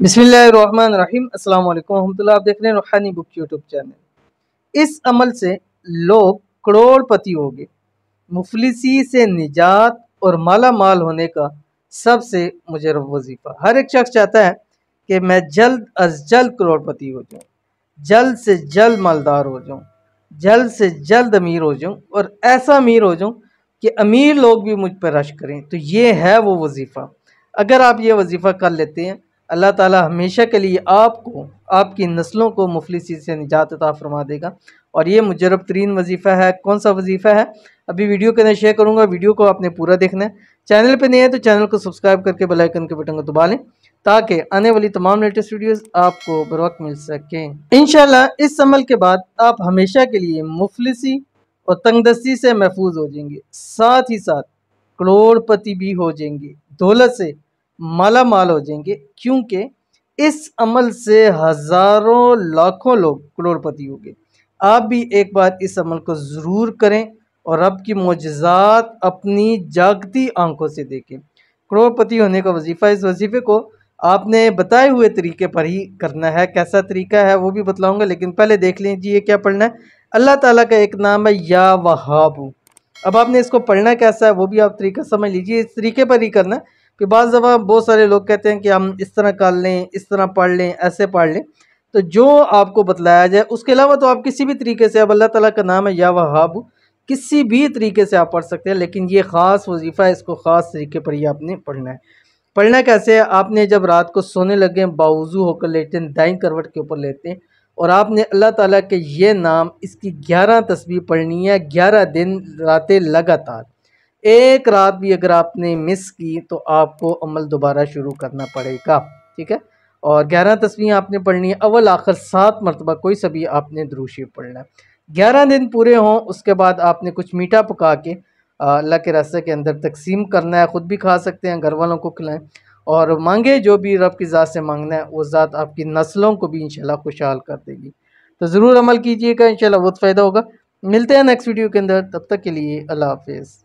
बिस्मिल्लाहिर्रहमानिर्रहीम। अस्सलाम वालेकुम रहमतुल्लाह। आप देख रहे हैं रूहानी बुक यूट्यूब चैनल। इस अमल से लोग करोड़पति हो गए। मुफलिसी से निजात और माला माल होने का सबसे मुजरब वजीफा। हर एक शख्स चाहता है कि मैं जल्द अज जल्द करोड़पति हो जाऊं, जल्द से जल्द मालदार हो जाऊं, जल्द से जल्द अमीर हो जाऊं और ऐसा अमीर हो जाऊं कि अमीर लोग भी मुझ पर रश करें। तो ये है वो वजीफ़ा। अगर आप ये वजीफ़ा कर लेते हैं, अल्लाह ताला हमेशा के लिए आपको, आपकी नस्लों को मुफलिसी से निजात अता फरमा देगा। और ये मुजरब तरीन वजीफ़ा है। कौन सा वजीफ़ा है अभी वीडियो के अंदर शेयर करूँगा। वीडियो को आपने पूरा देखना है। चैनल पे नहीं है तो चैनल को सब्सक्राइब करके बेल आइकन के बटन को दबा लें ताकि आने वाली तमाम लेटेस्ट वीडियोस आपको बर वक्त मिल सकें। इंशाल्लाह इस अमल के बाद आप हमेशा के लिए मुफलिसी और तंगदस्ती से महफूज हो जाएंगे, साथ ही साथ करोड़पति भी हो जाएंगे, दौलत से माला माल हो जाएंगे। क्योंकि इस अमल से हज़ारों लाखों लोग करोड़पति हो गए। आप भी एक बार इस अमल को ज़रूर करें और रब की मोजज़ात अपनी जागती आंखों से देखें। करोड़पति होने का वजीफ़ा, इस वजीफ़े को आपने बताए हुए तरीके पर ही करना है। कैसा तरीका है वो भी बतलाऊंगा, लेकिन पहले देख लीजिए क्या पढ़ना है। अल्लाह ताला का एक नाम है या वहाबू। अब आपने इसको पढ़ना कैसा है वो भी आप तरीका समझ लीजिए। इस तरीके पर ही करना है। फिर बाज़ दफ़ा बहुत सारे लोग कहते हैं कि हम इस तरह कर लें, इस तरह पढ़ लें, ऐसे पढ़ लें। तो जो आपको बतलाया जाए उसके अलावा तो आप किसी भी तरीके से, अब अल्लाह ताला का नाम है या वहाबू, किसी भी तरीके से आप पढ़ सकते हैं। लेकिन ये ख़ास वजीफ़ा है, इसको ख़ास तरीके पर ही आपने पढ़ना है। पढ़ना कैसे है, आपने जब रात को सोने लगे बावजू होकर लेटे हैं, दाईं करवट के ऊपर लेते हैं और आपने अल्लाह ताला के ये नाम, इसकी 11 तस्बीह पढ़नी है 11 दिन रातें लगातार। एक रात भी अगर आपने मिस की तो आपको अमल दोबारा शुरू करना पड़ेगा, ठीक है। और 11 तस्बीह आपने पढ़नी है, अव्वल आखिर 7 मरतबा कोई सा भी आपने दुरूद शरीफ पढ़ना है। 11 दिन पूरे हों उसके बाद आपने कुछ मीठा पका के अल्लाह के रास्ते के अंदर तकसीम करना है। ख़ुद भी खा सकते हैं, घर वालों को खिलाएं और मांगे जो भी रब की ज़ात से मांगना है वो ज़ात आपकी नस्लों को भी इंशाल्लाह खुशहाल कर देगी। तो ज़रूर अमल कीजिएगा, इंशाल्लाह बहुत फ़ायदा होगा। मिलते हैं नेक्स्ट वीडियो के अंदर, तब तक के लिए अल्लाह हाफ़िज़।